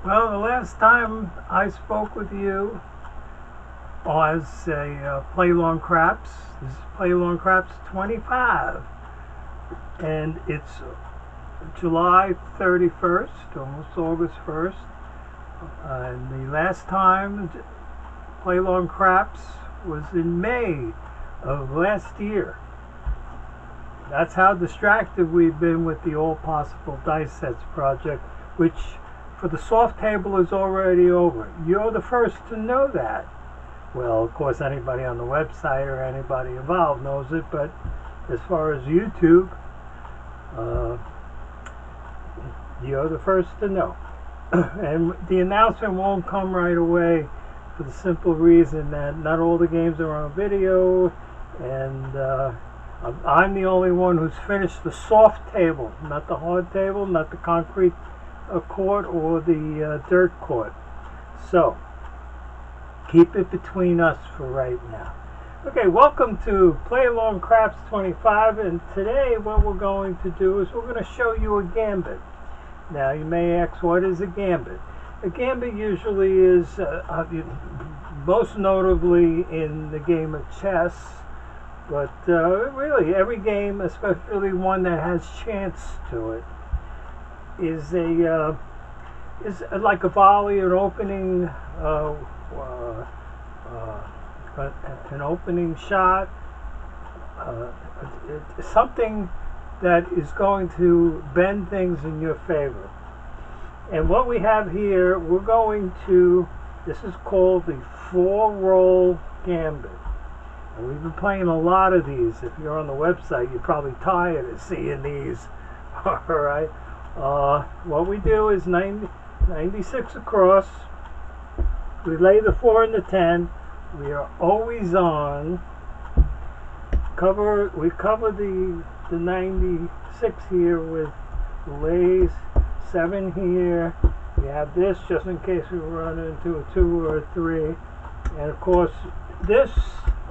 Well, the last time I spoke with you was a Play Long Craps. This is Play Long Craps 25, and it's July 31st, almost August 1st. And the last time Play Long Craps was in May of last year. That's how distracted we've been with the All Possible Dice Sets project, which for the soft table is already over. You're the first to know that. Well, of course, anybody on the website or anybody involved knows it, but as far as YouTube, you're the first to know. And the announcement won't come right away for the simple reason that not all the games are on video, and I'm the only one who's finished the soft table, not the hard table, not the concrete court or the dirt court. So keep it between us for right now. Okay, welcome to Play Along Craps 25, and today what we're going to do is we're going to show you a gambit. Now you may ask, what is a gambit? A gambit usually is most notably in the game of chess, but really every game, especially one that has chance to it, is like a volley, an opening shot, something that is going to bend things in your favor. And what we have here, this is called the 4-roll gambit. And we've been playing a lot of these. If you're on the website, you're probably tired of seeing these. All right. What we do is 96 across. We lay the 4 and the 10. We are always on. We cover the 96 here with lays, 7 here. We have this just in case we run into a 2 or a 3. And of course, this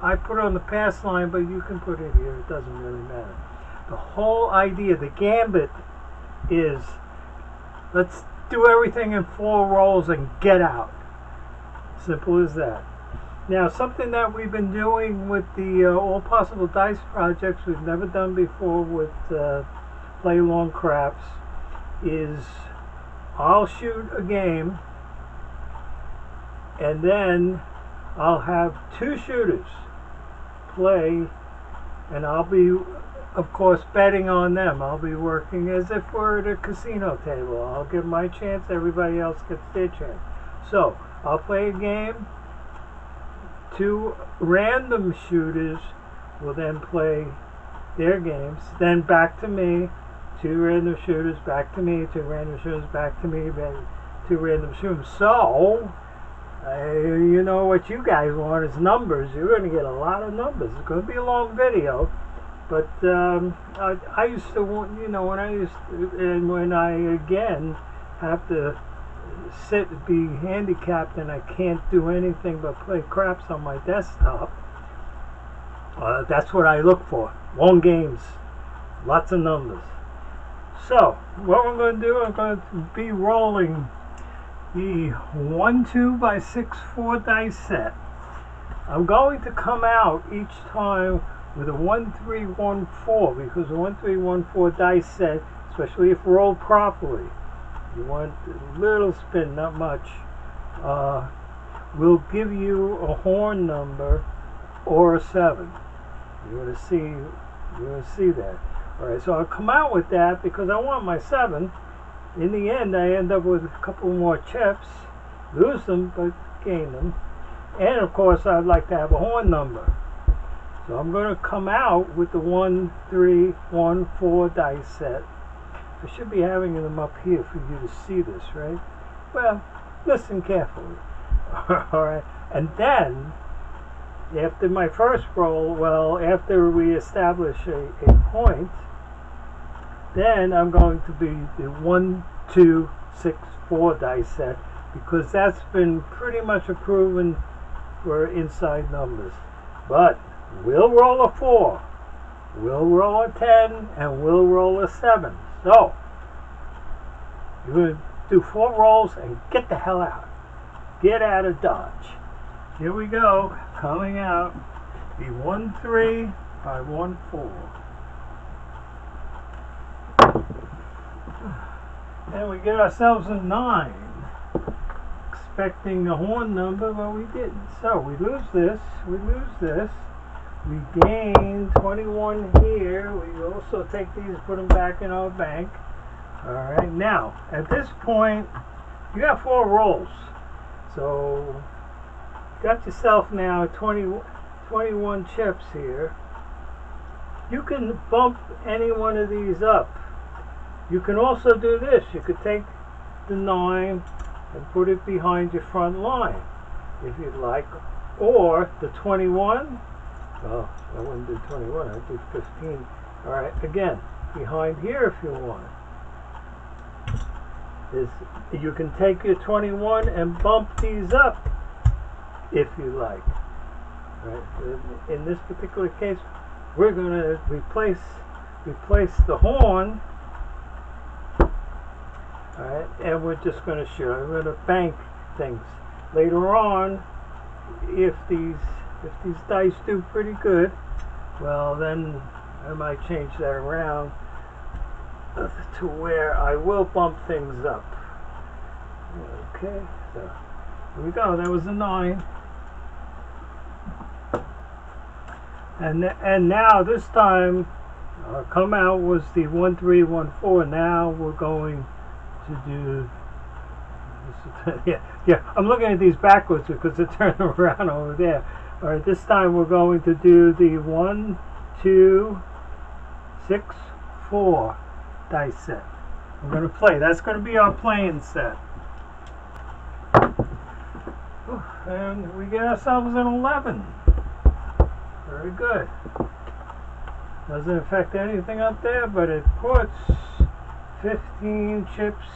I put on the pass line, but you can put it here. It doesn't really matter. The whole idea, the gambit, is let's do everything in 4 rolls and get out. Simple as that. Now, something that we've been doing with the All Possible Dice projects we've never done before with Play Long Craps is I'll shoot a game and then I'll have 2 shooters play, and I'll be, of course, betting on them. I'll be working as if we're at a casino table. I'll give my chance, everybody else gets their chance. So, I'll play a game, 2 random shooters will then play their games, then back to me, 2 random shooters, back to me, 2 random shooters, back to me, 2 random shooters. So, you know what you guys want is numbers. You're going to get a lot of numbers. It's going to be a long video, but I used to want, when I again have to be handicapped and I can't do anything but play craps on my desktop, that's what I look for. Long games, lots of numbers. So what we're going to do, I'm going to be rolling the 1-2 by 6-4 dice set. I'm going to come out each time with a 1-3-1-4, because the 1-3-1-4 dice set, especially if rolled properly, you want a little spin, not much, will give you a horn number or a 7. You're going to see that. Alright, so I'll come out with that because I want my 7. In the end, I end up with a couple more chips, lose them, but gain them. And of course, I'd like to have a horn number. So I'm going to come out with the 1-3-1-4 dice set. I should be having them up here for you to see this, right? Well, listen carefully. Alright, and then, after my first roll, after we establish a point, then I'm going to be the 1-2-6-4 dice set, because that's been pretty much a proven for inside numbers. But we'll roll a 4, we'll roll a 10, and we'll roll a 7. So do 4 rolls and get the hell out. Get out of Dodge. Here we go. Coming out. The 1-3 by 1-4. And we get ourselves a 9. Expecting the horn number, but we didn't. So we lose this. We lose this. We gain 21 here. We also take these, put them back in our bank. Alright, now, at this point, you got 4 rolls. So, got yourself now 21 chips here. You can bump any one of these up. You can also do this. You could take the 9 and put it behind your front line, if you'd like. Or the 21. Oh, I wouldn't do 21, I'd do 15. Alright, again, behind here if you want. You can take your 21 and bump these up if you like. Right? In this particular case, we're going to replace the horn. Alright, and we're just going to show. We're going to bank things. Later on, if these dice do pretty good, well then I might change that around to where I will bump things up. Okay, so here we go. That was a 9. And now this time come out was the 1-3, 1-4. Now we're going to do this. Yeah, I'm looking at these backwards because they're turning around over there. All right, this time we're going to do the 1, 2, 6, 4 dice set. We're going to play. That's going to be our playing set. And we get ourselves an 11. Very good. Doesn't affect anything up there, but it puts 15 chips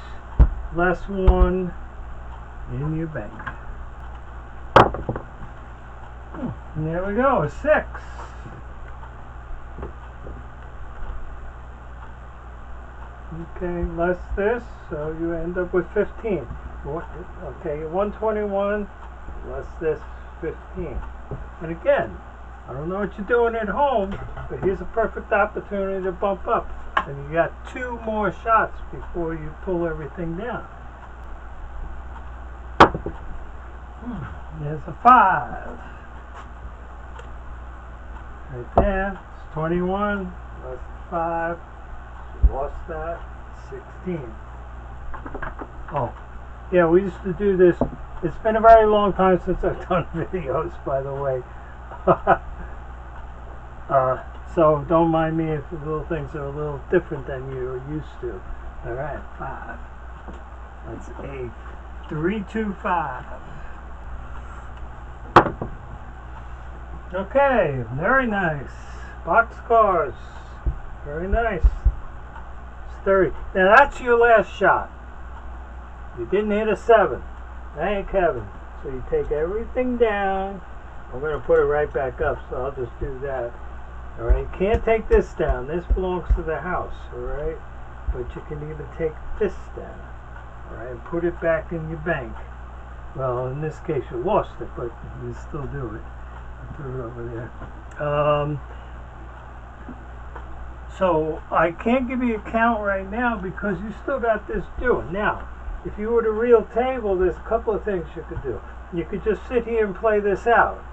less 1 in your bank. And there we go, a 6. Okay, less this, so you end up with 15. Okay, 121, less this, 15. And again, I don't know what you're doing at home, but here's a perfect opportunity to bump up. And you got 2 more shots before you pull everything down. There's a 5. Right there, it's 21, less 5. Lost that, 16. Oh, yeah, we used to do this. It's been a very long time since I've done videos, by the way. So don't mind me if the little things are a little different than you're used to. Alright, 5. That's a 3, 2, 5. Okay, very nice. Boxcars. Very nice. It's 30. Now that's your last shot. You didn't hit a 7. Thank heaven. So you take everything down. I'm going to put it right back up, so I'll just do that. Alright, you can't take this down. This belongs to the house, alright? But you can even take this down, alright, and put it back in your bank. Well, in this case you lost it, but you still do it. I threw it over there. So I can't give you a count right now because you still got this due. Now, if you were to real table, there's a couple of things you could do. You could just sit here and play this out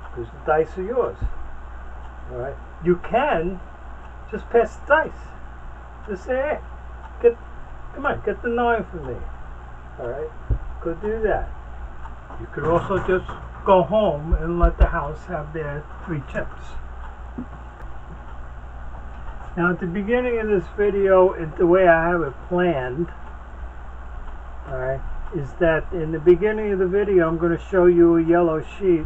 because the dice are yours. Alright? You can just pass the dice. Just say, hey, come on, get the 9 for me. Alright? Could do that. You could also just go home and let the house have their 3 chips. Now at the beginning of this video, the way I have it planned, alright, is that in the beginning of the video I'm going to show you a yellow sheet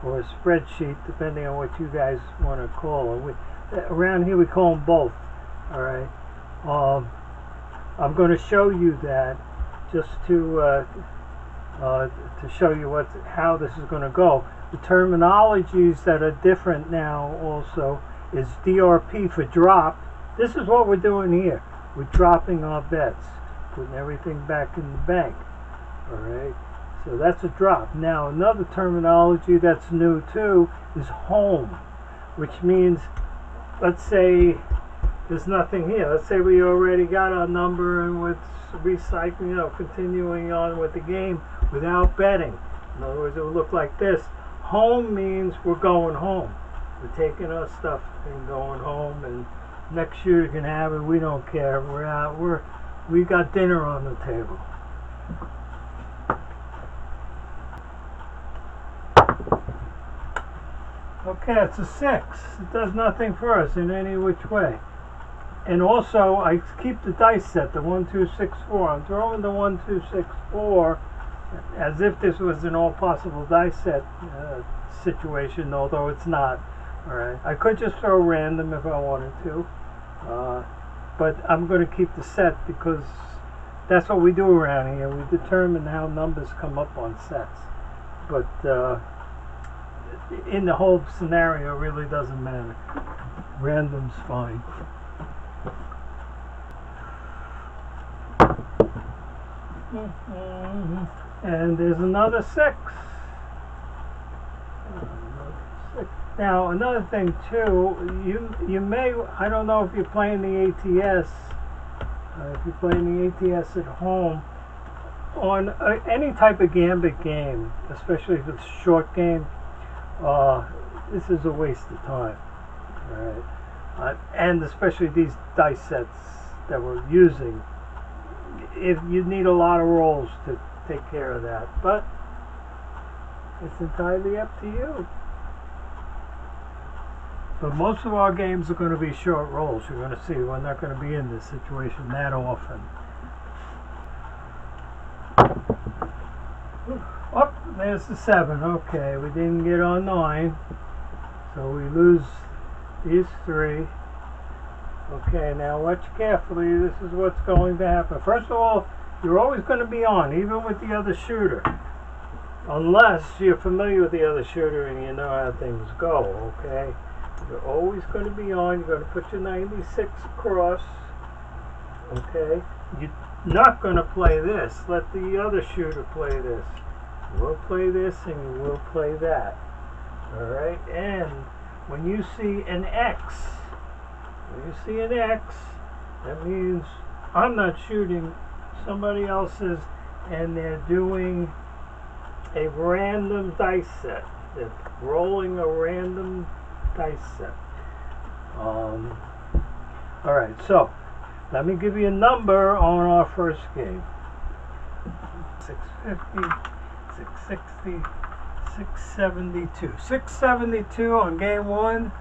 or a spreadsheet, depending on what you guys want to call them. Around here we call them both. Alright, I'm going to show you that just to show you how this is going to go. The terminologies that are different now also is DRP for drop. This is what we're doing here. We're dropping our bets. putting everything back in the bank. All right, so that's a drop. Now another terminology that's new too is home, which means, let's say there's nothing here. Let's say we already got our number and we're recycling, continuing on with the game without betting. In other words, it would look like this. Home means we're going home. We're taking our stuff and going home, and next shooter can have it. We don't care. We're out. We got dinner on the table. Okay, it's a 6. It does nothing for us in any which way. And also, I keep the dice set, the 1, 2, 6, 4. I'm throwing the 1, 2, 6, 4 as if this was an all possible dice set situation, although it's not. All right, I could just throw random if I wanted to, but I'm going to keep the set because that's what we do around here. We determine how numbers come up on sets, but in the whole scenario, it really doesn't matter. Random's fine. And there's another 6. Now another thing too, you may, I don't know if you're playing the ATS, if you're playing the ATS at home, on any type of Gambit game, especially if it's a short game, this is a waste of time. Alright, and especially these dice sets that we're using, if you need a lot of rolls to take care of that, but it's entirely up to you. But most of our games are going to be short rolls. You're going to see we're not going to be in this situation that often. Oh, there's the 7. Okay, we didn't get on 9, so we lose these 3. Okay, now watch carefully. This is what's going to happen. First of all, you're always going to be on, even with the other shooter, unless you're familiar with the other shooter and you know how things go. Okay, you're always going to be on. You're going to put your 96 across. Okay, you're not going to play this. Let the other shooter play this. We'll play this and we'll play that. All right, and when you see an X. When you see an X, that means I'm not shooting, somebody else is, and they're doing a random dice set. They're rolling a random dice set. Alright, so let me give you a number on our first game. 650, 660, 672. 672 on game 1.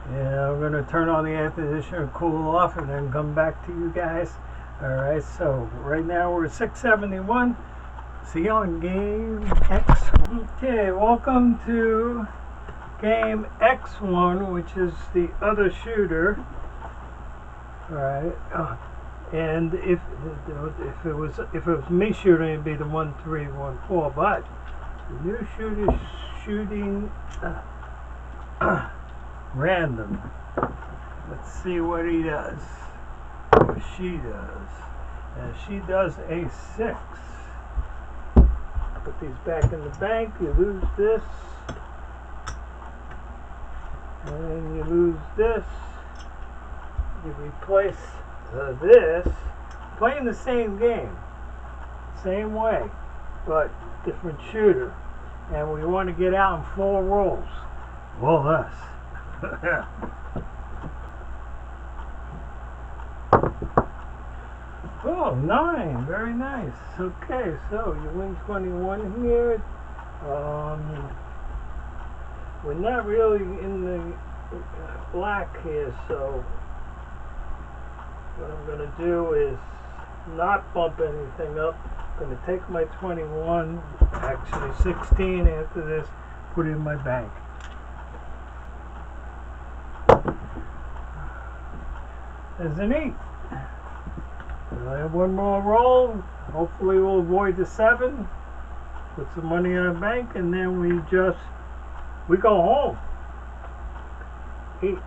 Yeah, we're going to turn on the air conditioner and cool off and then come back to you guys. Alright, so right now we're at 671. See you on game X. Okay, welcome to game X1, which is the other shooter. Alright, and if it was me shooting, it'd be the 1, 3, 1, 4, but the new shooter's shooting random. Let's see what he does, or she does. And she does a 6. Put these back in the bank. You lose this, and you lose this. You replace this. Playing the same game, same way, but different shooter. And we want to get out in 4 rolls. Well, less. Oh, 9. Very nice. Okay, so you win 21 here. We're not really in the black here, so what I'm going to do is not bump anything up. I'm going to take my 21, actually 16 after this, put it in my bank. There's an 8. I have one more roll. Hopefully we'll avoid the 7. Put some money in our bank, and then we go home. 8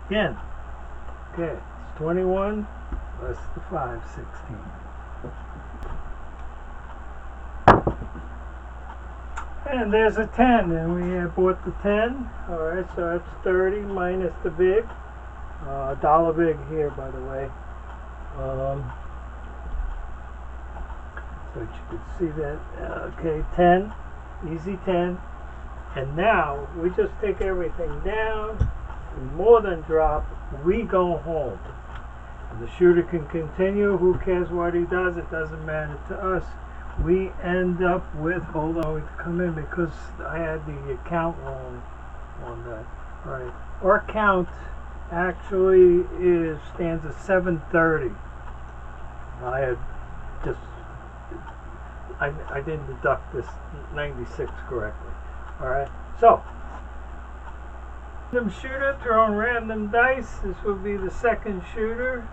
again. Okay, it's 21 less the 5, 16. And there's a 10, and we have bought the 10. Alright, so that's 30 minus the big. Dollar big here, by the way. So you can see that. Okay, 10. Easy 10. And now, we just take everything down. And more than drop, we go home. And the shooter can continue. Who cares what he does? It doesn't matter to us. We end up with, hold on, we come in because I had the account wrong on that. Alright, our count actually stands at 730. I had just, I didn't deduct this 96 correctly. Alright, so, random shooter, throwing random dice. This will be the second shooter.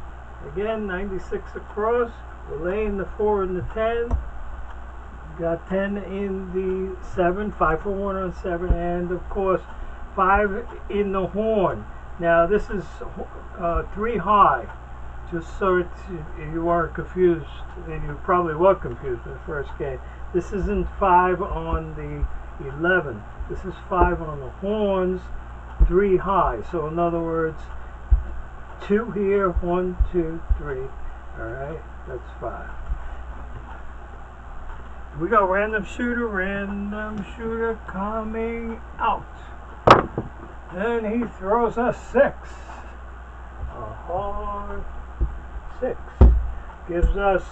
Again, 96 across. We're laying the 4 and the 10. Got 10 in the 7, 5 for 1 on 7, and of course 5 in the horn. Now this is 3 high, just so you weren't confused, and you probably were confused in the first game. This isn't 5 on the 11, this is 5 on the horns, 3 high. So in other words, 2 here, 1, 2, 3, alright, that's 5. We got random shooter coming out. And he throws a 6. A hard 6. Gives us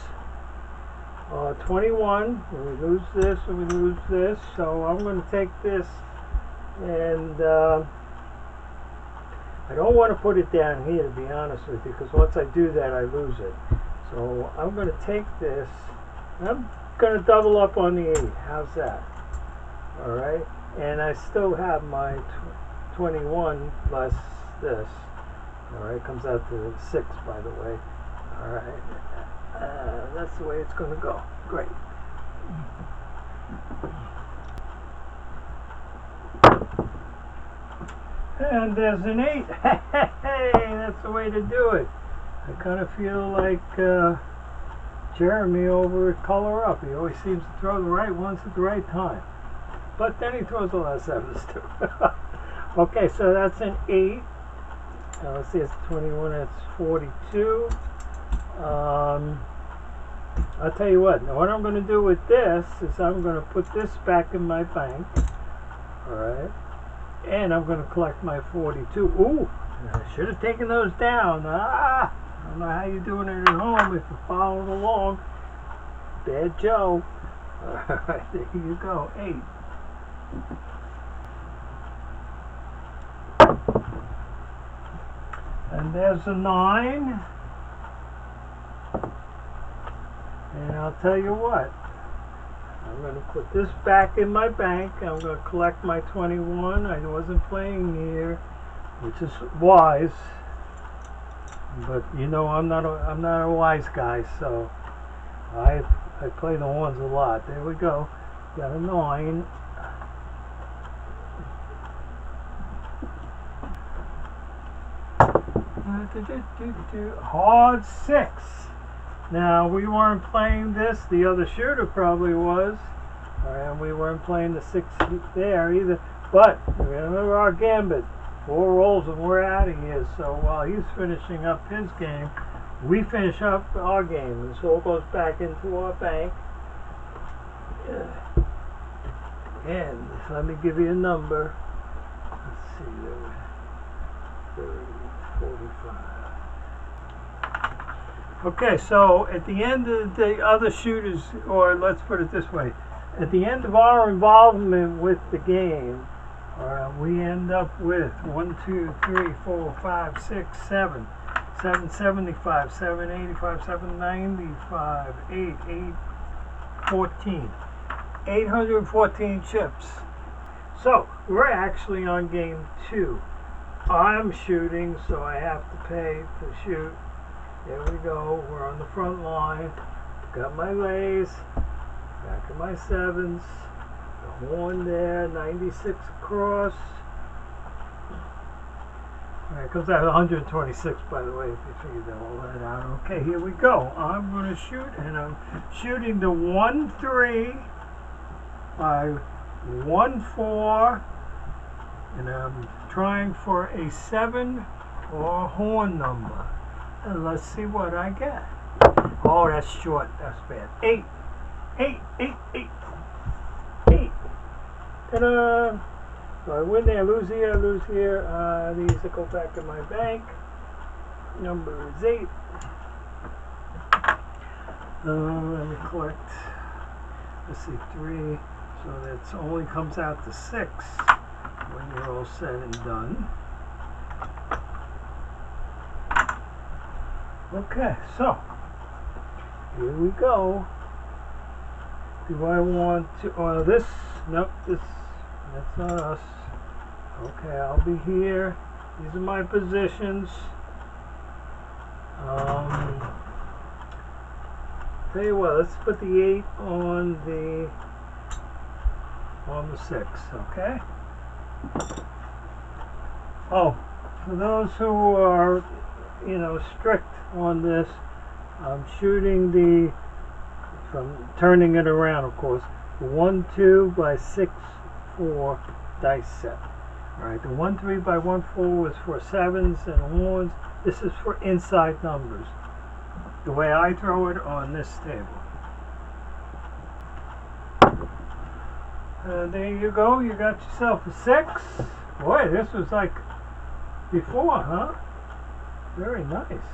21. We lose this and we lose this. So I'm going to take this and I don't want to put it down here, to be honest with you, because once I do that I lose it. So I'm going to take this. I'm going to double up on the 8. How's that? Alright, and I still have my 21 plus this. Alright, comes out to 6, by the way. Alright, that's the way it's going to go. Great. And there's an 8. Hey, that's the way to do it. I kind of feel like Jeremy over at Color Up. He always seems to throw the right ones at the right time. But then he throws a lot of 7s too. Okay, so that's an 8. Let's see, it's 21, that's 42. I'll tell you what, now what I'm going to do with this is I'm going to put this back in my bank. Alright. And I'm going to collect my 42. Ooh, I should have taken those down. I don't know how you're doing it at home if you're following along. Bad Joe. Alright, there you go. 8. And there's a 9. And I'll tell you what. I'm going to put this back in my bank. I'm going to collect my 21. I wasn't playing here, which is wise. But you know, I'm not a wise guy, so I play the ones a lot. There we go. Got a 9. Hard 6. Now we weren't playing this. The other shooter probably was, and we weren't playing the 6 there either. But remember our gambit. 4 rolls and we're out of here. So while he's finishing up his game, we finish up our game. This all goes back into our bank. And let me give you a number. Let's see, 30, 45. Okay, so at the end of the other shooters, or let's put it this way, at the end of our involvement with the game, we end up with 1, 2, 3, 4, 5, 6, 7, 775, 785, 795, 14. 814 chips. So we're actually on game 2. I'm shooting, so I have to pay to shoot. There we go. We're on the front line. Got my lays. Back of my 7s. The horn there. 96 across. Alright, comes out 126, by the way, if you figured all that out. Okay, here we go. I'm going to shoot, and I'm shooting the 1-3 by 1-4, and I'm trying for a 7 or horn number. And let's see what I get. Oh, that's short. That's bad. 8. 8, 8, 8. 8. Ta-da! So I win there, lose here, lose here. These will go back in my bank. Number is 8. Let me collect. Let's see, 3. So that only comes out to 6 when you're all said and done. Okay, so here we go. Do I want to? Oh, this. Nope, that's not us. Okay, I'll be here. These are my positions. Tell you what, let's put the 8 on the 6, okay? Oh, for those who are, strict on this, I'm shooting from turning it around, of course, 1-2 by 6-4 dice set. Alright, the 1-3 by 1-4 was for 7s and horns. This is for inside numbers. The way I throw it on this table. There you go, you got yourself a 6. Boy, this was like before, huh? Very nice.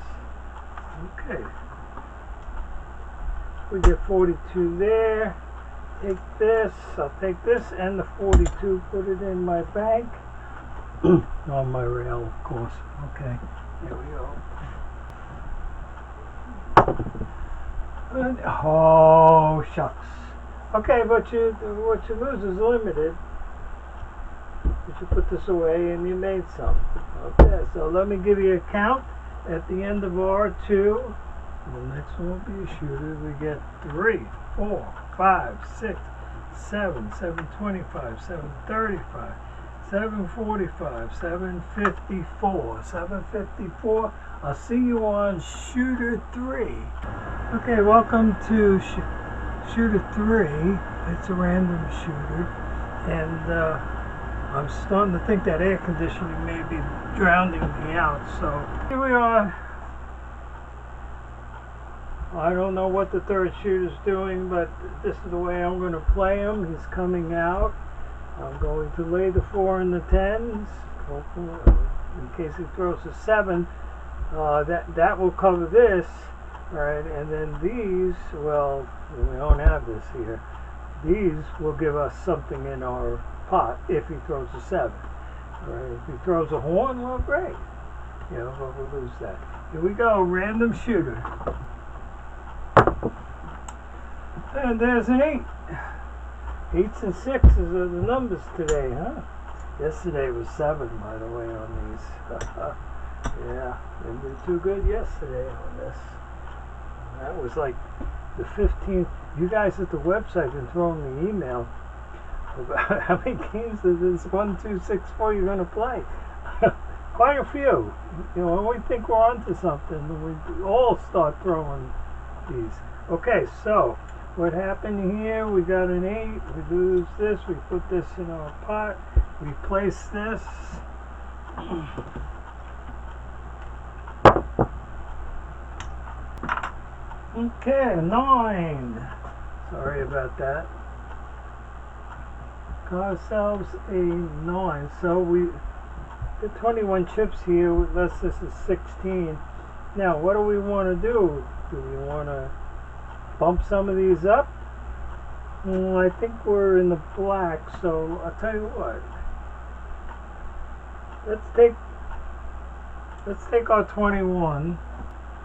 Okay. We get 42 there. Take this, I'll take this and the 42, put it in my bank. On my rail, of course. Okay, there we go. And, oh, shucks. Okay, but what you lose is limited. You should put this away and you made some. Okay, so let me give you a count at the end of R2. The next one will be a shooter. We get 3, 4, 5, 6, 7, 725, 735, 745, 754, 754. I'll see you on shooter 3. Okay, welcome to shooter 3. It's a random shooter, and I'm starting to think that air conditioning may be drowning me out. So here we are. I don't know what the third shooter's doing, but this is the way I'm going to play him. He's coming out. I'm going to lay the 4 and the 10s, hopefully, in case he throws a 7. That will cover this, right? And then these, well, we don't have this here. These will give us something in our pot if he throws a 7. Right? If he throws a horn, well, great. But we'll lose that. Here we go, random shooter. And there's an 8. 8s and 6s are the numbers today, huh? Yesterday was 7, by the way, on these. Yeah, didn't do too good yesterday on this. That was like the 15th. You guys at the website been throwing me email about how many games of this 1, 2, 6, 4 you're going to play. Quite a few. When we think we're onto something, we all start throwing these. Okay, so what happened here? We got an 8. We lose this. We put this in our pot. We place this. Okay, 9. Sorry about that. Got ourselves a 9. So we get 21 chips here. This is 16. Now, what do we want to do? Do we want to bump some of these up? I think we're in the black, so I'll tell you what. Let's take our 21.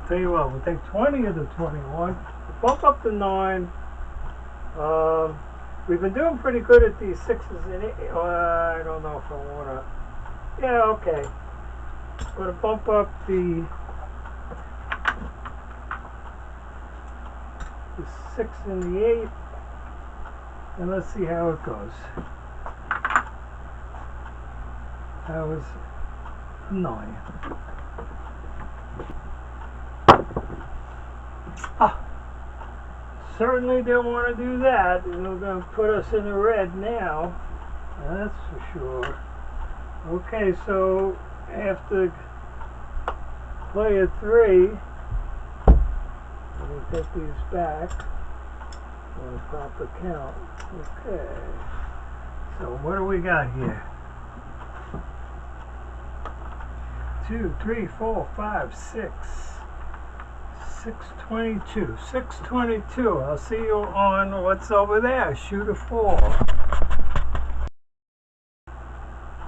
Tell you what, we'll take 20 of the 21. Bump up the 9. We've been doing pretty good at these 6s and 8. I don't know if I want to. Yeah, okay. I'm going to bump up the 6 and the 8, and let's see how it goes. 9. Ah, certainly didn't want to do that. They're going to put us in the red now. That's for sure. Okay, so after player 3, let me take these back on proper count. Okay, so what do we got here? 2, 3, 4, 5, 6. 622. 622. I'll see you on what's over there. Shooter 4.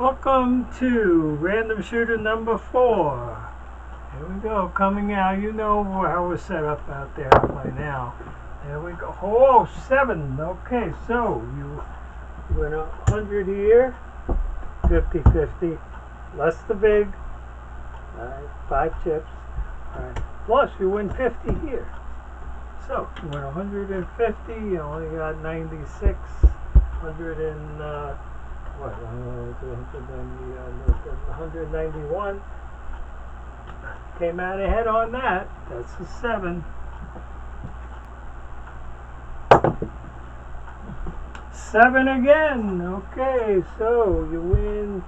Welcome to random shooter number 4. Here we go, coming out. You know how we're set up out there by now. There we go. Oh, 7. Okay, so you win 100 here. 50-50. Less the big. Alright, 5 chips. Alright. Plus you win 50 here. So you win 150. You only got 96. 191. Came out ahead on that. That's a 7. 7 again. Okay, so you win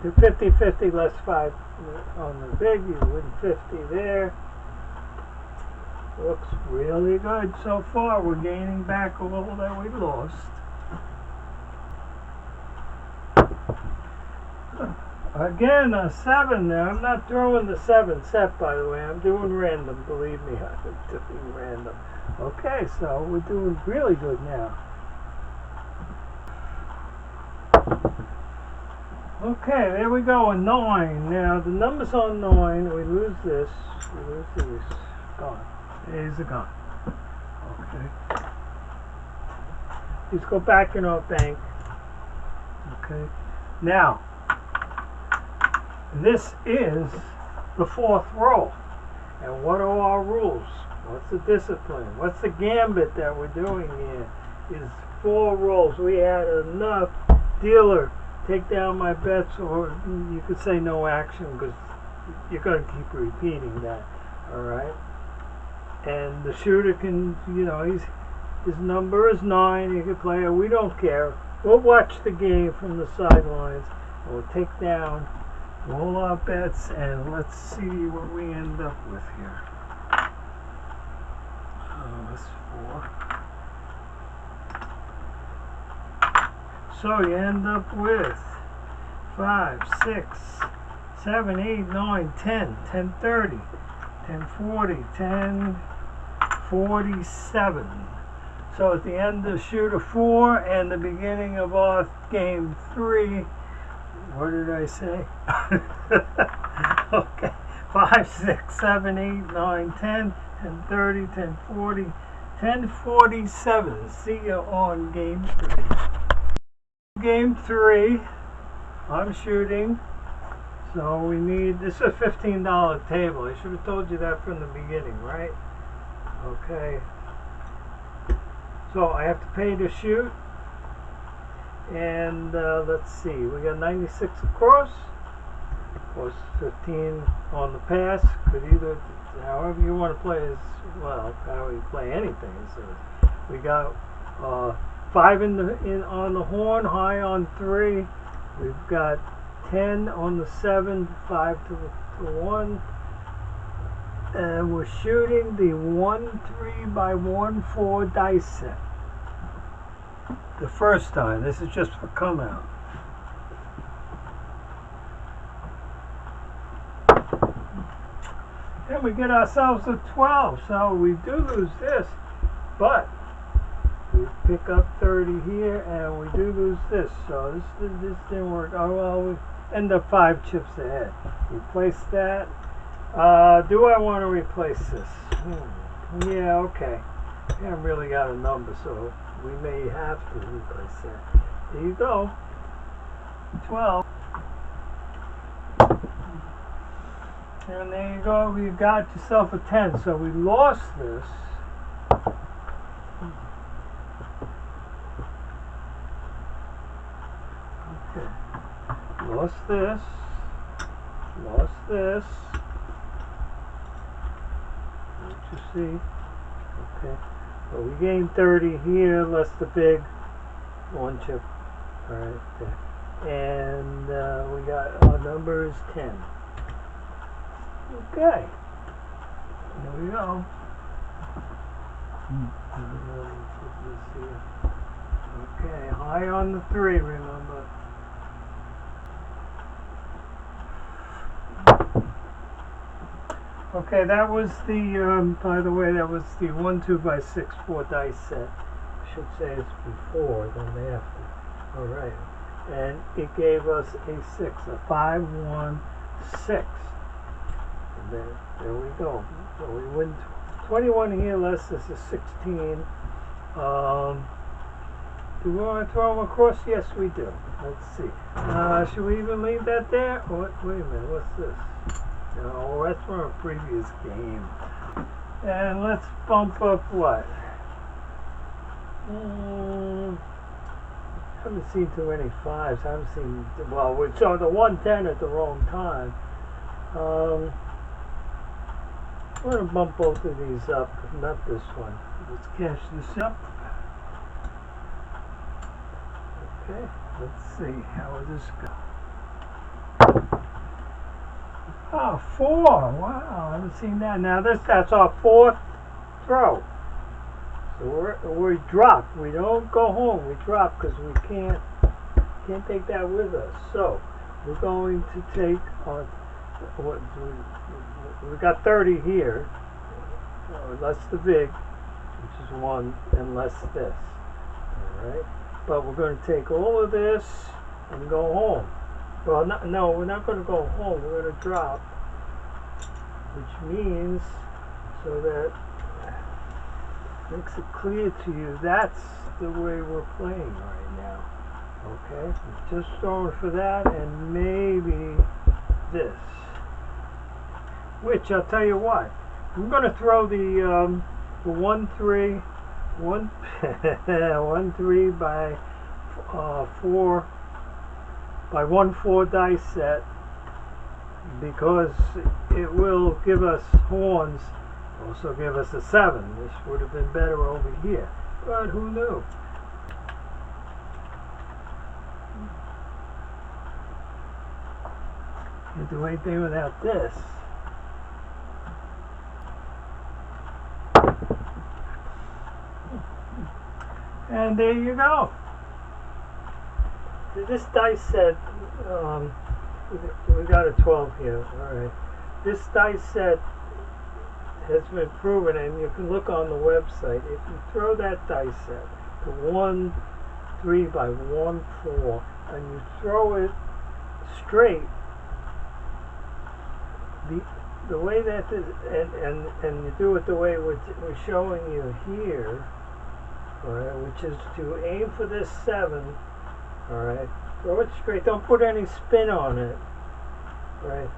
50-50 less 5 on the big. You win 50 there. Looks really good so far. We're gaining back a little that we lost. Again, a 7 there. I'm not throwing the 7 set, by the way. I'm doing random. Believe me, I'm doing random. Okay, so we're doing really good now. Okay, there we go, a 9. Now, the numbers on 9, we lose this. We lose these. Gone. These are gone. Okay. These go back in our bank. Okay. Now, this is the 4th roll. And what are our rules? What's the discipline? What's the gambit that we're doing here? Is 4 rolls. We had enough. Dealer, take down my bets, or you could say no action, because you're going to keep repeating that. Alright? And the shooter can, his number is 9. He can play it. We don't care. We'll watch the game from the sidelines. And we'll take down roll our bets, and let's see what we end up with here. That's 4. So you end up with 5, 6, 7, 8, 9, 10, 1030, 1040, 1047. So at the end of shooter 4 and the beginning of our game 3, what did I say? Okay. 5, 6, 7, 8, 9, 10, 1030, 1040, 1047. See you on game 3. Game 3, I'm shooting. So we need, this is a $15 table. I should have told you that from the beginning, right? Okay. So I have to pay to shoot. And let's see, we got 96 across. Of course, 15 on the pass. Could either, however you want to play, is well, how you play anything. So we got 5 on the horn, high on 3. We've got 10 on the 7, 5 to 1. And we're shooting the 1-3 by 1-4 dice set. The first time. This is just for come out. And we get ourselves a 12. So we do lose this, but we pick up 30 here, and we do lose this. So this didn't work. Oh well, we end up 5 chips ahead. Replace that. Do I want to replace this? Yeah, okay. I haven't really got a number, so we may have to replace that. There you go. 12. And there you go. You got yourself a 10. So we lost this. Okay. Lost this. lost this. What you see? Okay. But we gained 30 here, less the big one chip. Alright, there. And we got our number is 10. Okay. Here we go. Okay, high on the 3, remember. Okay, that was the, by the way, that was the 1, 2 by 6, 4 dice set. I should say it's before than after. Alright. And it gave us a 6, a 5, 1, 6. And then, there we go. So we win 21 here, less this is 16. Do we want to throw them across? Yes, we do. Let's see. Should we even leave that there? Oh, wait a minute, what's this? No, that's from a previous game. And let's bump up what? I haven't seen too many 5s. I haven't seen, well, we saw the 110 at the wrong time. I'm going to bump both of these up, not this one. Let's cash this up. Okay, let's see, how will this go? Oh, 4, wow, I haven't seen that. Now that's our 4th throw. So we drop, we don't go home, we drop because we can't take that with us. So we're going to take our, we got 30 here, less the big, which is 1, and less this, alright? But we're going to take all of this and go home. Well, no, we're not going to go home, we're going to drop, which means, so that makes it clear to you, that's the way we're playing right now. Okay, just throwing for that and maybe this. Which I'll tell you what, I'm going to throw the 1 3 by 4 by 1 4 dice set, because it will give us horns. Also give us a 7. This would have been better over here, but who knew? Can't do anything without this. And there you go. This dice set, we got a 12 here. Alright. This dice set has been proven, and you can look on the website. If you throw that dice set to 1 3 by 1 4 and you throw it straight, the way that is, and you do it the way we're showing you here, alright, which is to aim for this 7, alright, throw it straight, don't put any spin on it, right?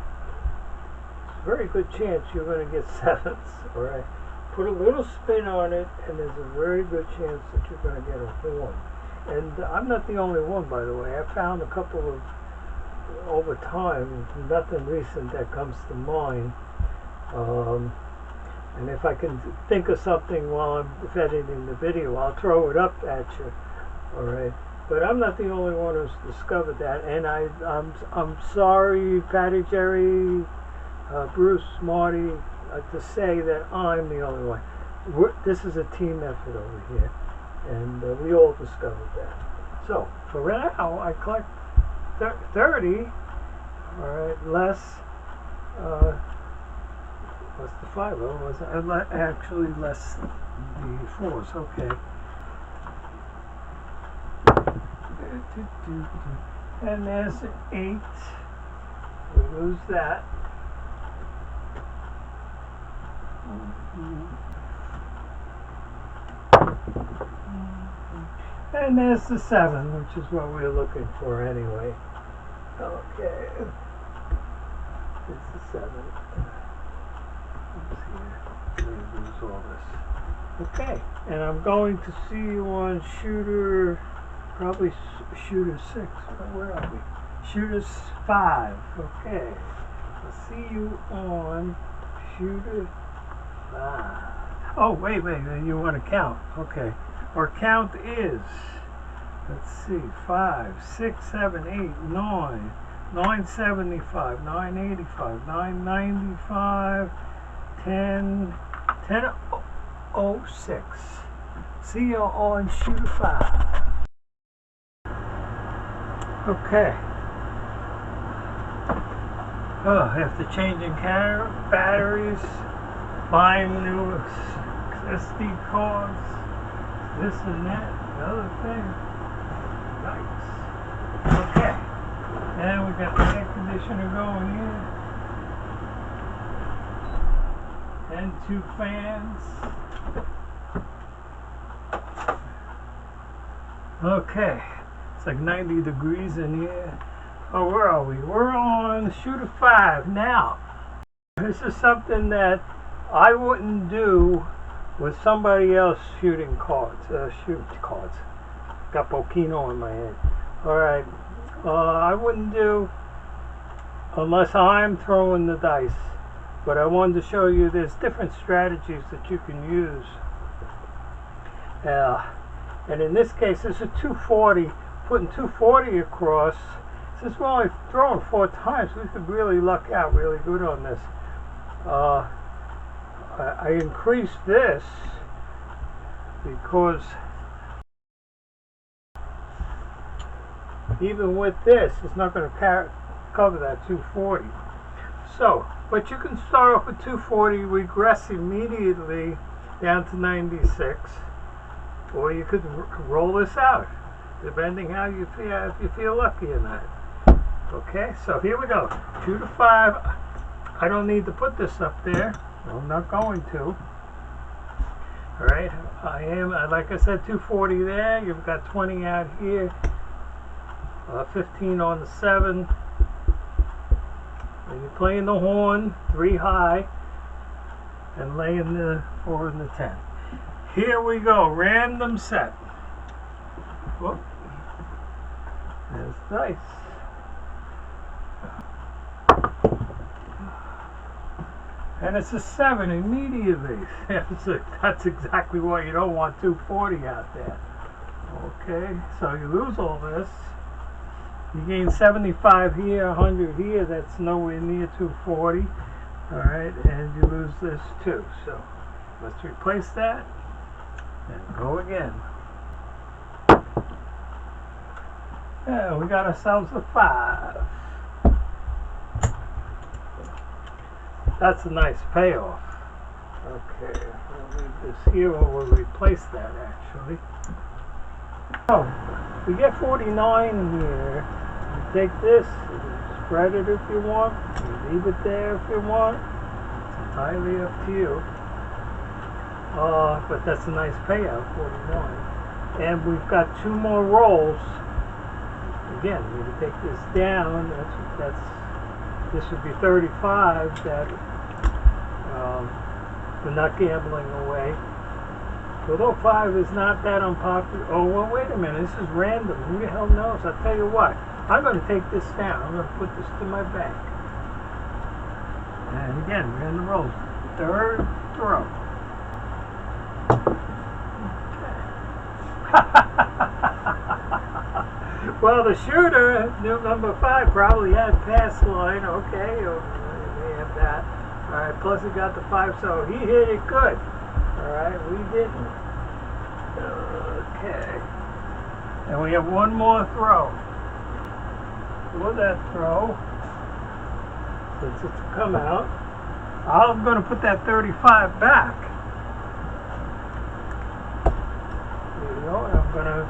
Very good chance you're going to get 7s, alright? Put a little spin on it, and there's a very good chance that you're going to get a horn. And I'm not the only one, by the way. I found a couple of, over time, nothing recent that comes to mind. And if I can think of something while I'm editing the video, I'll throw it up at you, alright? But I'm not the only one who's discovered that, and I'm sorry, Patty, Jerry, Bruce, Marty, to say that I'm the only one. This is a team effort over here, and we all discovered that. So, for now, I collect 30, alright, less the 5, was actually less the 4s, okay. And there's 8, we lose that. And there's the 7, which is what we're looking for anyway. Okay. It's the 7. Oops, here. We lose all this. Okay. And I'm going to see you on shooter, probably shooter 6. Where are we? Shooter 5. Okay. I'll see you on shooter 5. Oh, wait, you want to count. Okay. Our count is, let's see, 5, 6, 7, 8, 9, 975, 985, 995, 10, 1006. See you on shooter 5. Okay. Oh, after changing batteries, buying new SD cards, this and that, the other thing. Nice. Okay. And we got the air conditioner going here. And 2 fans. Okay. It's like 90 degrees in here. Oh, where are we? We're on shooter 5 now. This is something that I wouldn't do with somebody else shooting cards. Got Bokino in my head. Alright. I wouldn't do unless I'm throwing the dice. But I wanted to show you there's different strategies that you can use. And in this case, it's a 240. Putting 240 across. Since we're only throwing 4 times, we could really luck out really good on this. I increased this because even with this, it's not going to cover that 240. So, but you can start off with 240, regress immediately down to 96, or you could roll this out, depending how you feel, if you feel lucky or not. Okay, so here we go. 2 to 5. I don't need to put this up there. I'm not going to. Alright, I am, like I said, 240 there. You've got 20 out here. 15 on the 7. And you're playing the horn, 3 high. And laying the 4 and the 10. Here we go, random set. Whoop. There's dice. And it's a 7 immediately. That's exactly why you don't want 240 out there. Okay, so you lose all this. You gain 75 here, 100 here. That's nowhere near 240. Alright, and you lose this too. So let's replace that and go again. Yeah, we got ourselves a 5. That's a nice payoff. Okay, we'll leave this here, or we'll replace that actually. Oh, we get 49 here. You take this, you spread it if you want, you leave it there if you want. It's entirely up to you. But that's a nice payout, 49. And we've got 2 more rolls. Again, we can take this down. This would be 35 that we're not gambling away. Although 5 is not that unpopular. Oh, well, wait a minute. This is random. Who the hell knows? I'll tell you what. I'm going to take this down. I'm going to put this to my bank. And again, we're in the rolls. 3rd throw. Well, the shooter, number 5, probably had pass line. Okay, or we have that. All right, plus he got the 5, so he hit it good. All right, we didn't. Okay, and we have 1 more throw. For that throw, since it's come out, I'm going to put that 35 back. There you go. I'm going to.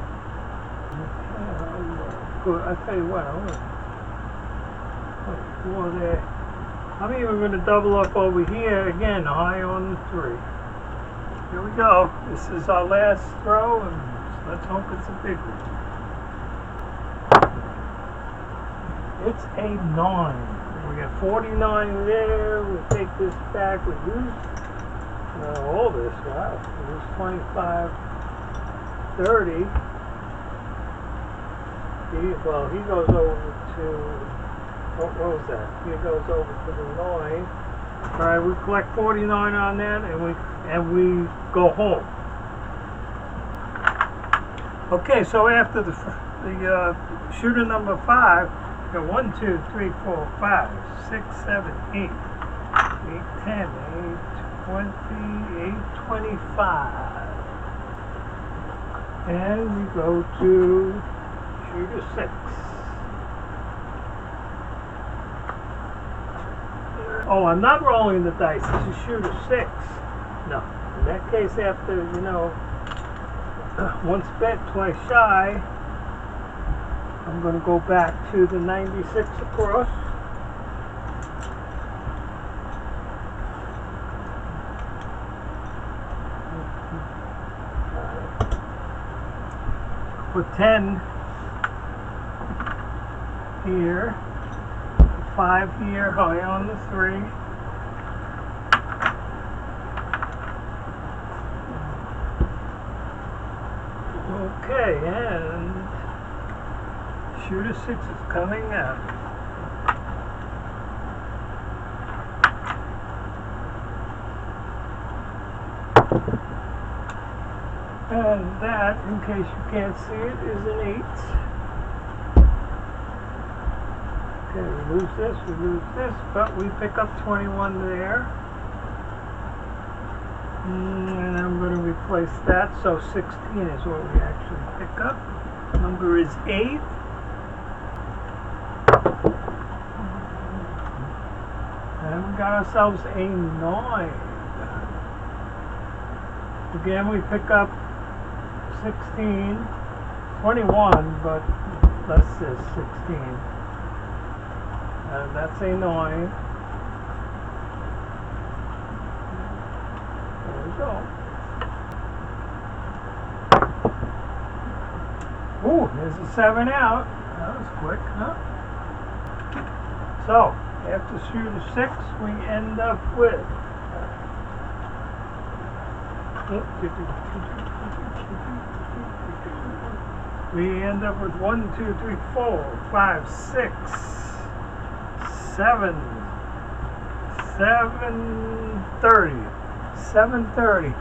I'll tell you what, I'm going to go there. I'm even going to double up over here again, high on the 3. Here we go. This is our last throw, and let's hope it's a big one. It's a 9. We got 49 there. We take this back. We lose all this. Wow. We lose 25, 30. He goes over to what was that? Here goes over to the 9. Alright, we collect 49 on that, and we go home. Okay, so after the shooter number 5, we got 1, 2, 3, 4, 5, 6, 7, 8, 8, 10, 8, 20, 8, 25. And we go to shooter 6. Oh, I'm not rolling the dice. This is shooter 6. No. In that case, after, once bet, twice shy, I'm going to go back to the 96 across. Put 10 here. 5 here, high on the 3. Okay, and shooter 6 is coming out. And that, in case you can't see it, is an 8. Okay, we lose this, but we pick up 21 there. And I'm going to replace that, so 16 is what we actually pick up. Number is 8. And we got ourselves a 9. Again, we pick up 16, 21, but let's say 16. And that's a 9. There we go. Ooh, there's a 7 out. That was quick, huh? So, after shooter 6, we end up with we end up with 1, 2, 3, 4, 5, 6, 7, 730. 730.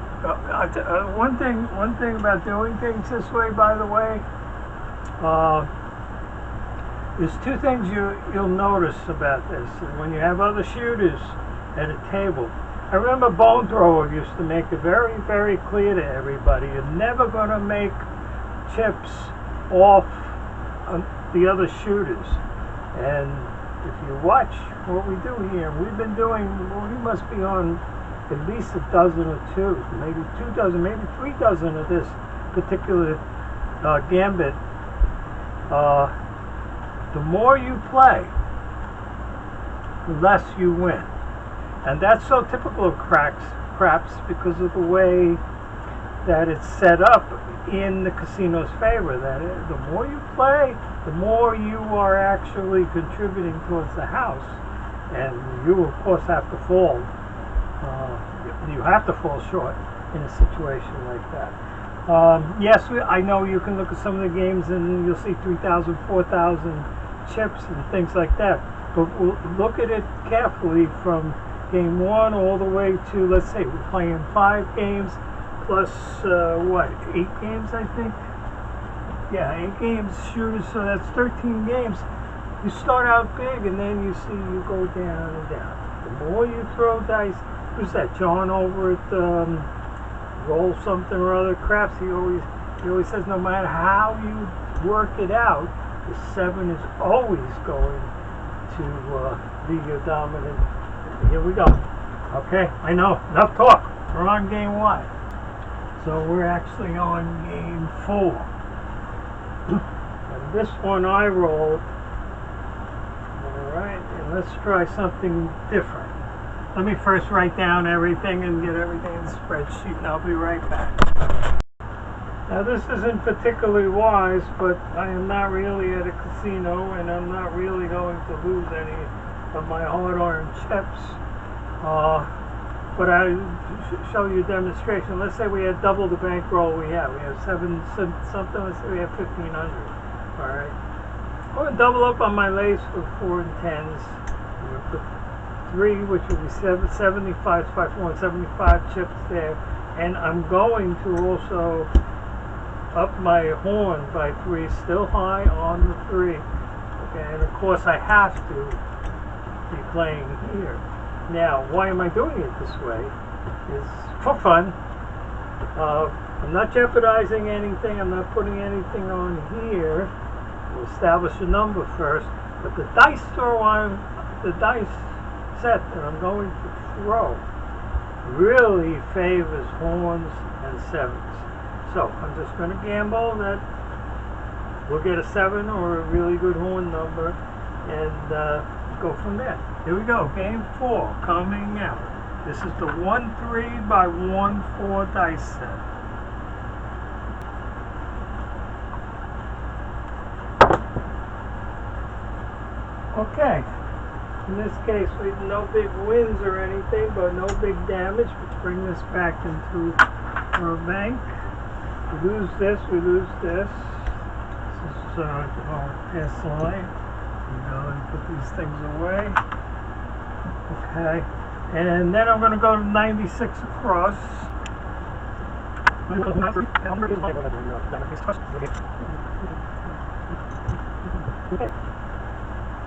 One thing about doing things this way, by the way, there's 2 things you'll notice about this. When you have other shooters at a table, I remember Bone Thrower used to make it very, very clear to everybody, you're never going to make chips off the other shooters. And if you watch what we do here, we've been doing, we must be on at least a dozen or 2, maybe 2 dozen, maybe 3 dozen of this particular gambit. The more you play, the less you win. And that's so typical of craps because of the way that it's set up in the casino's favor. That the more you play, the more you are actually contributing towards the house. And you, of course, have to fall. You have to fall short in a situation like that. Yes, I know you can look at some of the games and you'll see 3,000, 4,000 chips and things like that. But we'll look at it carefully from game 1 all the way to, let's say, we're playing 5 games plus, 8 games, I think? Yeah, 8 games shooters, so that's 13 games. You start out big and then you see you go down and down. The more you throw dice, who's that, John over at Roll something or other craps, he always says no matter how you work it out, the 7 is always going to be your dominant. Here we go. Okay, I know, enough talk. We're on game 1. So we're actually on game 4. And this one I rolled. Alright, and let's try something different. Let me first write down everything and get everything in the spreadsheet, and I'll be right back. Now this isn't particularly wise, but I am not really at a casino, and I'm not really going to lose any of my hard-earned chips. But I show you a demonstration. Let's say we had double the bankroll we have. We have 7 something. Let's say we have 1,500. All right. I'm going to double up on my lace for 4 and 10s. I'm going to put 3, which will be 75, 75 chips there. And I'm going to also up my horn by 3, still high on the 3. Okay, and of course I have to be playing here. Now, why am I doing it this way? Is for fun. I'm not jeopardizing anything. I'm not putting anything on here. We'll establish a number first. But the dice set that I'm going to throw really favors horns and 7s. So I'm just going to gamble that we'll get a 7 or a really good horn number and go from there. Here we go. Game 4 coming out. This is the 1-3 by 1-4 dice set. Okay. In this case, we have no big wins or anything, but no big damage. Let's bring this back into our bank. We lose this, we lose this. This is pass the line. Go and put these things away. Okay. And then I'm going to go to 96 across. Okay.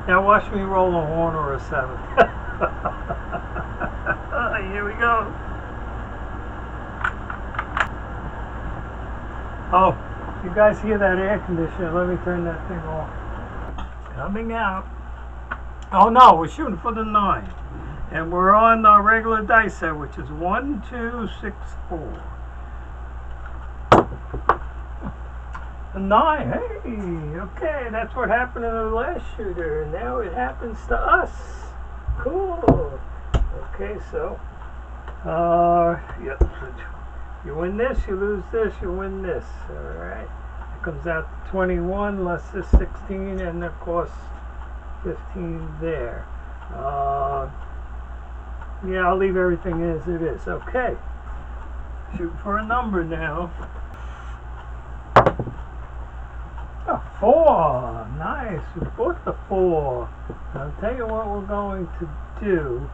Now watch me roll a horn or a 7. Here we go. Oh, you guys hear that air conditioner? Let me turn that thing off. Coming out. Oh no, we're shooting for the 9. And we're on the regular dice set, which is 1, 2, 6, 4. A 9. Hey, okay, that's what happened to the last shooter. And now it happens to us. Cool. Okay, so, yep. You win this, you lose this, you win this. All right. It comes out to 21, less this 16, and of course 15 there. Yeah, I'll leave everything as it is. Okay. Shoot for a number now. A 4. Nice. We bought the 4. I'll tell you what we're going to do.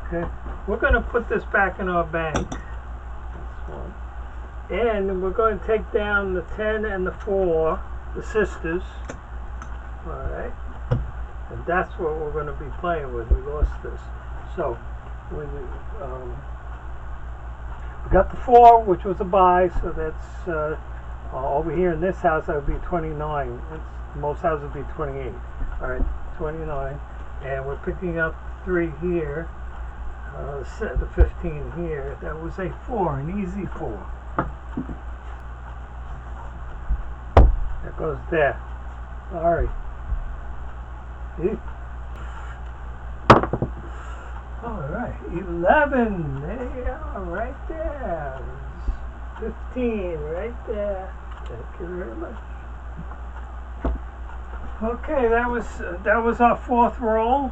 Okay. We're going to put this back in our bank. This one. And we're going to take down the 10 and the 4, the sisters. Alright. And that's what we're going to be playing with. We lost this. So, we got the 4, which was a buy, so that's over here in this house that would be 29. Most houses would be 28. Alright, 29. And we're picking up 3 here. The 15 here. That was a 4, an easy 4. That goes there. Sorry. Alright, 11. There you are, right there. 15, right there. Thank you very much. Okay, that was our 4th roll.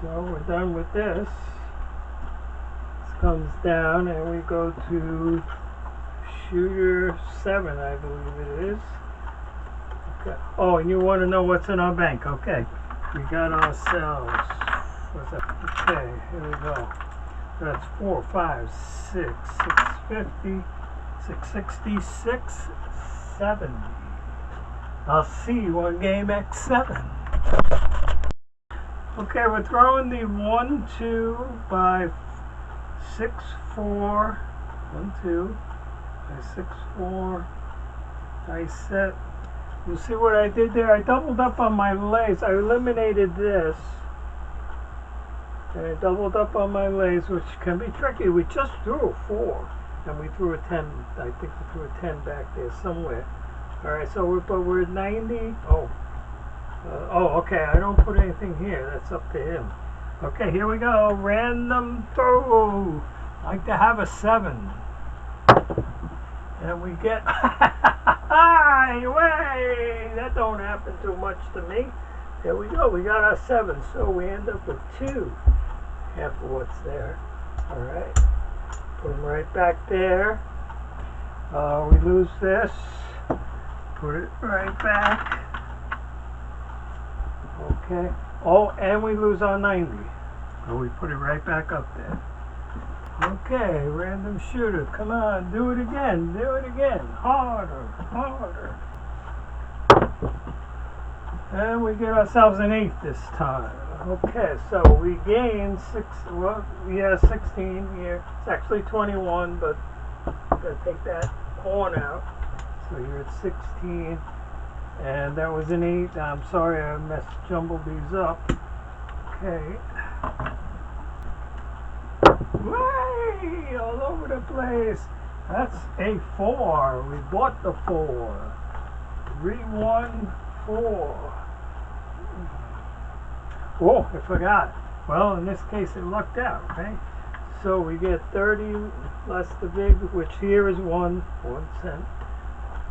So we're done with this. This comes down and we go to shooter 7, I believe it is. Okay. Oh, and you want to know what's in our bank? Okay, we got ourselves. What's that? Okay, here we go. That's 4, 5, 6, 650, 660, 670. I'll see you on game X7. Okay, we're throwing the 1, 2 by 6, 4, 1, 2 by 6, 4 dice set. You see what I did there? I doubled up on my lays. I eliminated this. And I doubled up on my lays, which can be tricky. We just threw a 4. And we threw a 10. I think we threw a 10 back there somewhere. Alright, so we're at 90. Okay. I don't put anything here. That's up to him. Okay, here we go. Random throw. I like to have a 7. And we get... Way! That don't happen too much to me. There we go. We got our 7. So we end up with 2. Half of what's there. Alright. Put them right back there. We lose this. Put it right back. Okay. Oh, and we lose our 90. So we put it right back up there. Okay, random shooter. Come on, do it again. Do it again. Harder, harder. And we get ourselves an 8 this time. Okay, so we gain 16 here. It's actually 21, but I'm going to take that pawn out. So you're at 16. And that was an 8. I'm sorry I jumbled these up. Okay. Way all over the place. That's a 4. We bought the 4. 3, 1, 4. Oh, I forgot. Well, in this case, it lucked out, right? So we get 30 less the big, which here is 1 cent,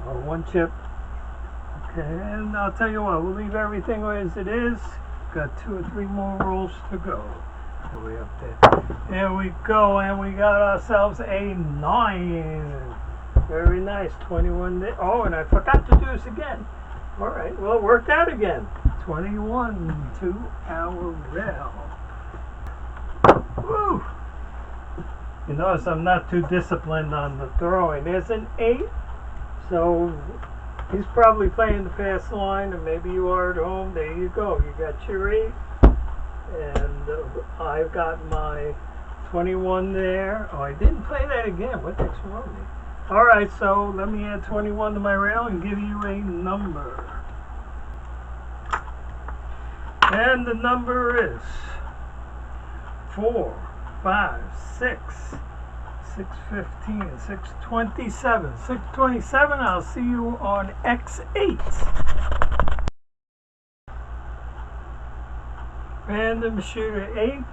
or 1 chip. Okay, and I'll tell you what, we'll leave everything as it is. Got 2 or 3 more rolls to go. Way up there. There we go, and we got ourselves a 9. Very nice. 21 there. Oh, and I forgot to do this again. All right, well, it worked out again. 21 to our rail. Woo! You notice I'm not too disciplined on the throwing. There's an 8, so he's probably playing the fast line, and maybe you are at home. There you go. You got your 8, and I've got my 21 there. Oh, I didn't play that again. What the heck's wrong with me? All right, so let me add 21 to my rail and give you a number. And the number is 4, 5, 6, 615, 627. 627, I'll see you on X8. Random shooter 8.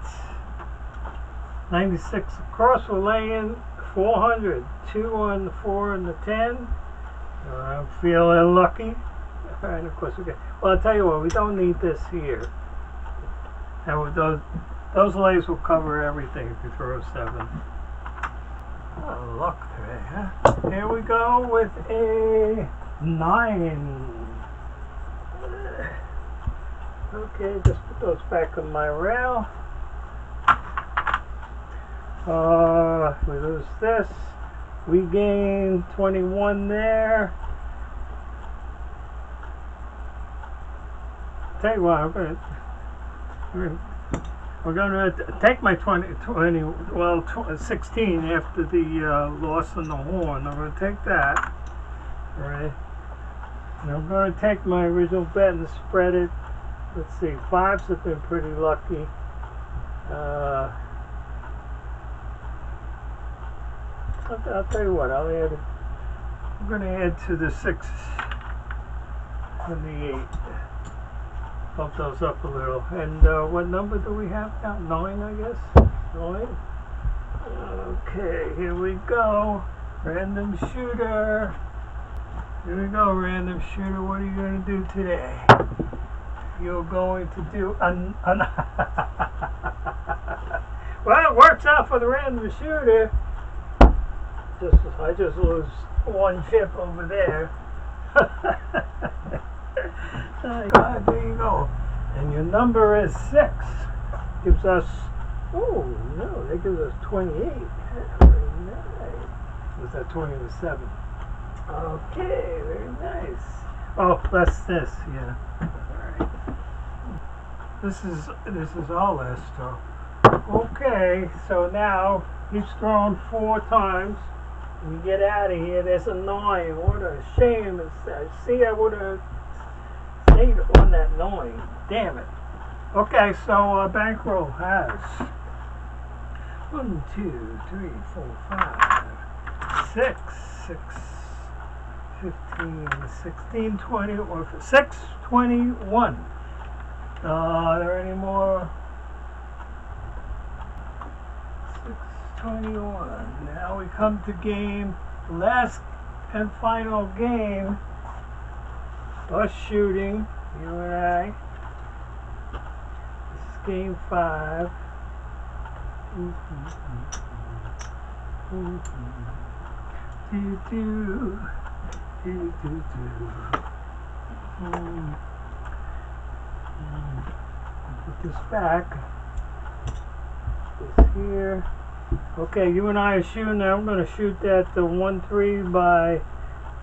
96 across, we're laying 400. 2 on the 4 and the 10. I'm feeling lucky. And of course we get. Well, I'll tell you what, we don't need this here. And with those lays will cover everything if you throw a 7. Oh, luck today, huh? Here we go with a 9. Okay, just put those back on my rail. We lose this. We gain 21 there. Tell you what, we're going to take my 16 after the loss on the horn. I'm going to take that, right? And I'm going to take my original bet and spread it. Let's see, 5s have been pretty lucky. I'll tell you what, I'm going to add to the 6 and the 8. Bump those up a little. And what number do we have now? 9, I guess? 9? Okay, here we go. Random shooter. Here we go, random shooter. What are you going to do today? You're going to do well, it works out for the random shooter. I just lose 1 chip over there. God, there you go. And your number is 6. Gives us, oh no, that gives us 28. Very nice. Was that 20 or 7? Okay, very nice. Oh, plus this, yeah. Alright. This is our last throw. Okay, so now he's thrown 4 times. We get out of here. There's a 9. What a shame. See, I would have stayed on that 9. Damn it. Okay, so our bankroll has 1, 2, 3, 4, 5, 6, 6, 15, 16, 20, or 6, 21. Are there any more? 621. Now we come to game, last and final game. Us shooting, you and I. This is game 5. Put this back. This here. Okay, you and I are shooting. I'm going to shoot that the 1-3 by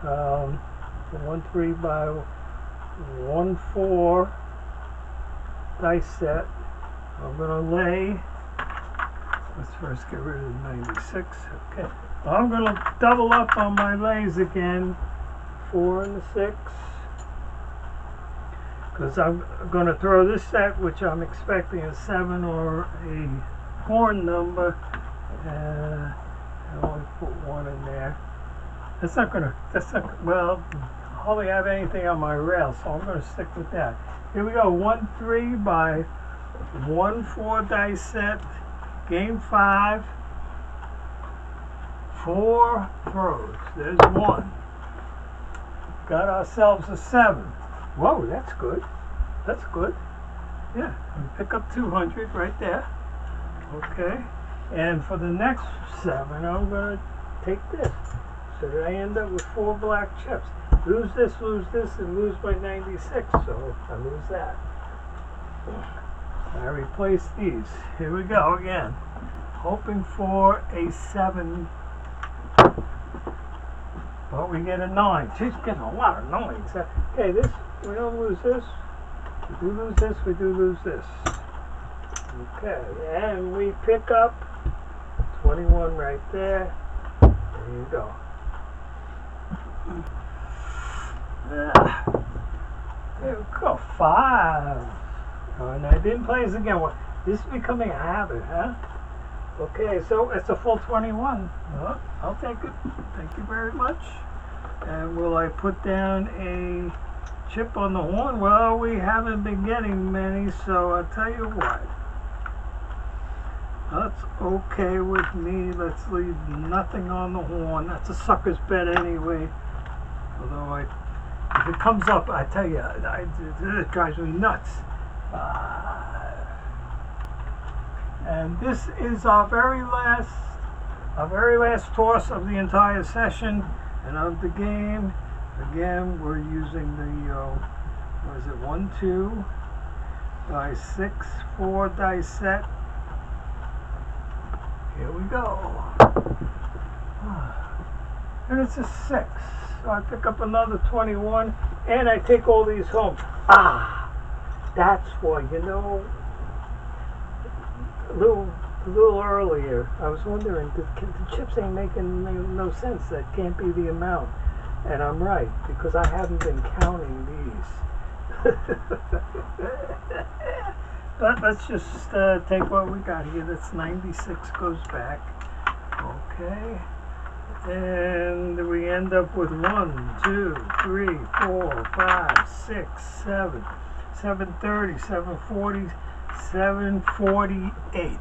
1-4 dice set. I'm going to lay. Let's first get rid of the 96. Okay. I'm going to double up on my lays again. 4 and the 6. Because I'm going to throw this set, which I'm expecting a 7 or a horn number. I only put 1 in there. That's not, well, I hardly have anything on my rail, so I'm going to stick with that. Here we go, 1-3 by 1-4 dice set, game 5, 4 throws. There's 1. Got ourselves a 7. Whoa, that's good. That's good. Yeah, pick up 200 right there. Okay. And for the next 7, I'm going to take this. So that I end up with 4 black chips. Lose this, and lose my 96. So I lose that. I replace these. Here we go again. Hoping for a 7. But we get a 9. She's getting a lot of 9s. Okay, this, we don't lose this. We do lose this, we do lose this. Okay, and we pick up 21 right there. There you go. There we go. 5. Oh, and I didn't play this again. Well, this is becoming a habit, huh? Okay, so it's a full 21. Well, I'll take it. Thank you very much. And will I put down a chip on the horn? Well, we haven't been getting many, so I'll tell you what. That's okay with me. Let's leave nothing on the horn. That's a sucker's bet anyway. Although if it comes up, I tell you, it drives me nuts. And this is our very last toss of the entire session and of the game. Again, we're using the 1-2 by 6-4 dice set. Here we go. And it's a 6. So I pick up another 21 and I take all these home. That's why, a little earlier, I was wondering, the chips ain't making no sense. That can't be the amount. And I'm right, because I haven't been counting these. But let's just take what we got here. That's 96 goes back. Okay. And we end up with 1, 2, 3, 4, 5, 6, 7, 730, 740, 748.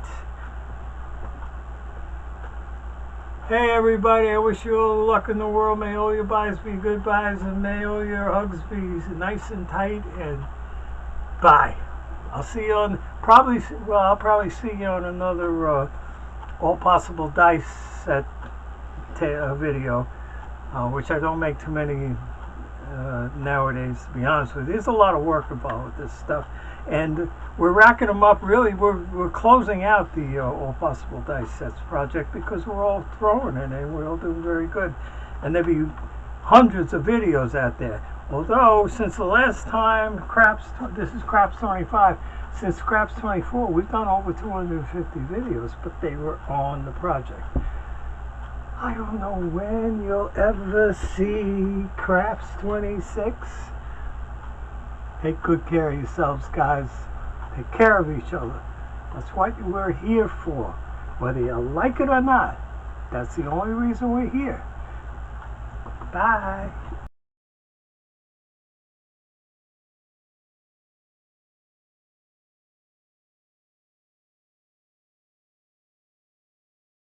Hey everybody, I wish you all the luck in the world. May all your buys be good buys, and may all your hugs be nice and tight, and bye. I'll see you on, I'll probably see you on another all possible dice set video, which I don't make too many nowadays, to be honest with you. There's a lot of work involved with this stuff, and we're racking them up. Really, we're closing out the all possible dice sets project because we're all throwing it and we're all doing very good, and there'll be hundreds of videos out there. Although since the last time this is Craps 25, since Craps 24 we've done over 250 videos, but they were on the project. I don't know when you'll ever see Craps 26. Take good care of yourselves, guys. Take care of each other. That's what we're here for. Whether you like it or not, that's the only reason we're here. Bye.